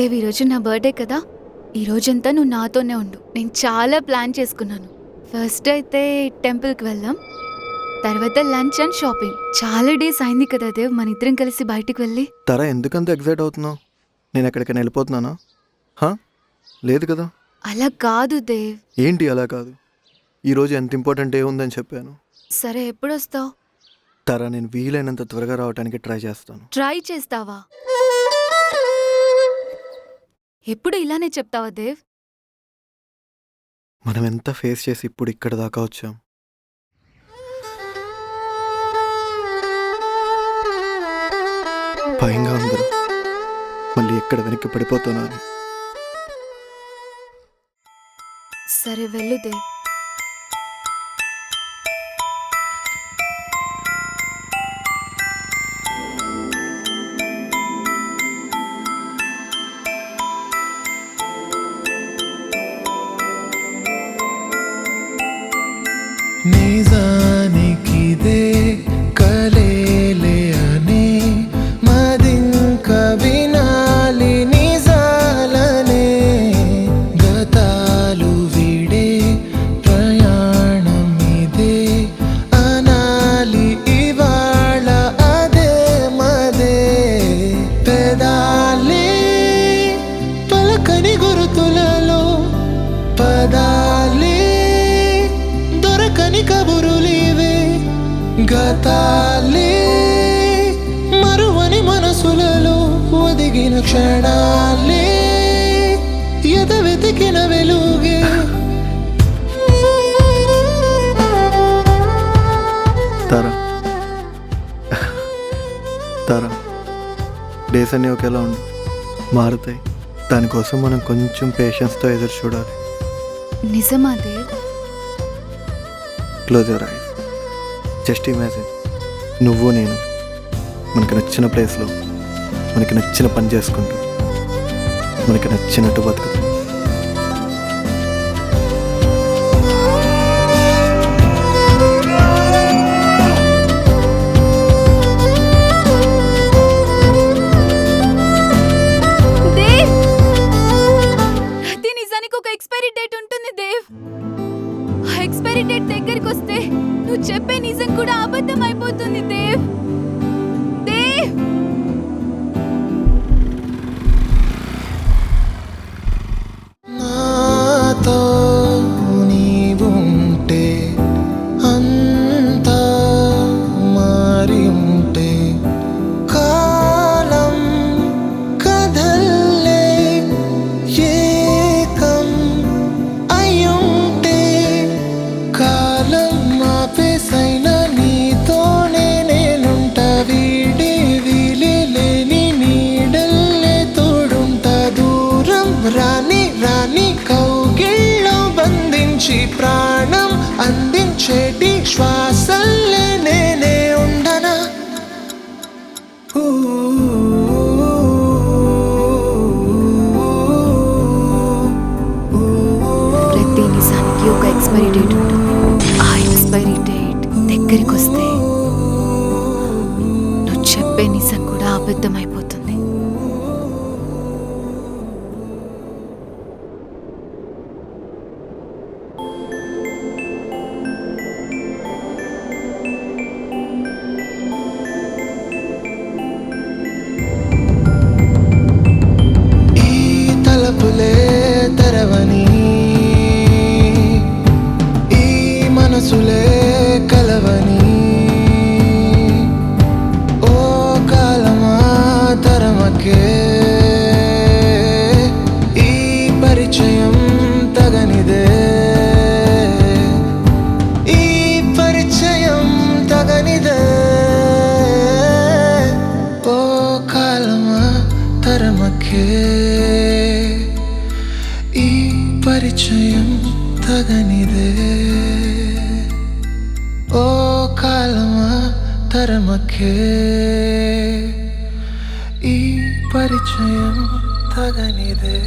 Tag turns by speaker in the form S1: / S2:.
S1: దేవ్, ఈరోజు నా బర్త్డే కదా. ఈ రోజంతా నువ్వు నాతోనే ఉండు. నేను చాలా ప్లాన్ చేసుకున్నాను. ఫస్ట్ అయితే టెంపుల్కి వెళ్దాం, తర్వాత లంచ్ అండ్ షాపింగ్. చాలా డేస్ అయింది కదా దేవ్ మన ఇద్దరం కలిసి బయటికి వెళ్ళి.
S2: తరా ఎందుకంత ఎక్సైట్ అవుతున్నావు? నేను ఎక్కడికైనా వెళ్ళిపోతున్నానా? లేదు కదా.
S1: అలా కాదు దేవ్.
S2: ఏంటి అలా కాదు? ఈరోజు ఎంత ఇంపార్టెంట్ డే ఉందని చెప్పాను.
S1: సరే, ఎప్పుడు వస్తావు?
S2: తరా, నేను వీలైనంత త్వరగా రావడానికి ట్రై చేస్తాను.
S1: ట్రై చేస్తావా? ఎప్పుడు ఇలానే చెప్తావా దేవ్?
S2: మనం ఎంత ఫేస్ చేసి ఇప్పుడు ఇక్కడ దాకా వచ్చాం. భయంగా అందరూ మళ్ళీ ఎక్కడ వెనక్కి పడిపోతానో అని.
S1: సరే వెళ్ళు దేవ్.
S3: నిజానికిదే కలేలే అని మదింక వినాలి నిజాలనే. గతాలు విడే ప్రయాణం ఇదే అనాలి ఇవాళ అదే మదే. పెదాలే పలకని గురుతులలో పదాలే దొరకని కబురులివే. గతాలే మరువని మనసులలో ఒదిగిన క్షణాలే ఎద వెతికిన వెలుగే.
S2: తరా తరా, డేస్ అన్నీ ఒకేలా ఉండు, మారుతాయి. దానికోసం మనం కొంచెం పేషెన్స్తో ఎదురు చూడాలి.
S1: నిజమా దేవ్?
S2: Close your eyes. Just imagine, నువ్వు నేను మనకి నచ్చిన ప్లేస్లో మనకి నచ్చిన పని చేసుకుంటూ మనకి నచ్చినట్టు బతుకుతాం.
S1: దేవ్, ప్రతి నిజానికి ఒక ఎక్స్పైరీ డేట్ ఉంటుంది దేవ్. ఆ ఎక్స్పైరీ డేట్ దగ్గరికి వస్తే నువ్వు చెప్పే నిజం కూడా అబద్ధం అయిపోతుంది దేవ్. దేవ్,
S3: నాతో నీవుంటే అంతా మారి ఉంటే కాలం కదల్లే ఏకం అయ్యుంటే కాలం ఆపేసైన నీతోనే నేనుంట. వీడి వీలేని నీడల్లే తోడుంట. దూరం రాని రాని కౌగిళ్ళో బంధించి ప్రాణం అందించేటి శ్వాసల్లే నేనే ఉండనా.
S1: ప్రతి నిజానికి ఒక ఎక్స్పైరీ డేట్ ఉంటుంది. ఆ ఎక్స్పైరీ డేట్ దగ్గరికి వస్తే నువ్వు చెప్పే నిజం కూడా అబద్ధం అయిపోతుంది.
S3: ఈ తలపులే తెరవని ఈ మనసులే కలవని. ఓ కాలమా తరమకే ఈ పరిచయం తగనిదే. ఈ పరిచయం తగనిదే. ఓ కాలమా తరమకే ఈ పరిచయం తగనిదే. ఓ కాలమా తరమకే ఈ పరిచయం తగనిదే.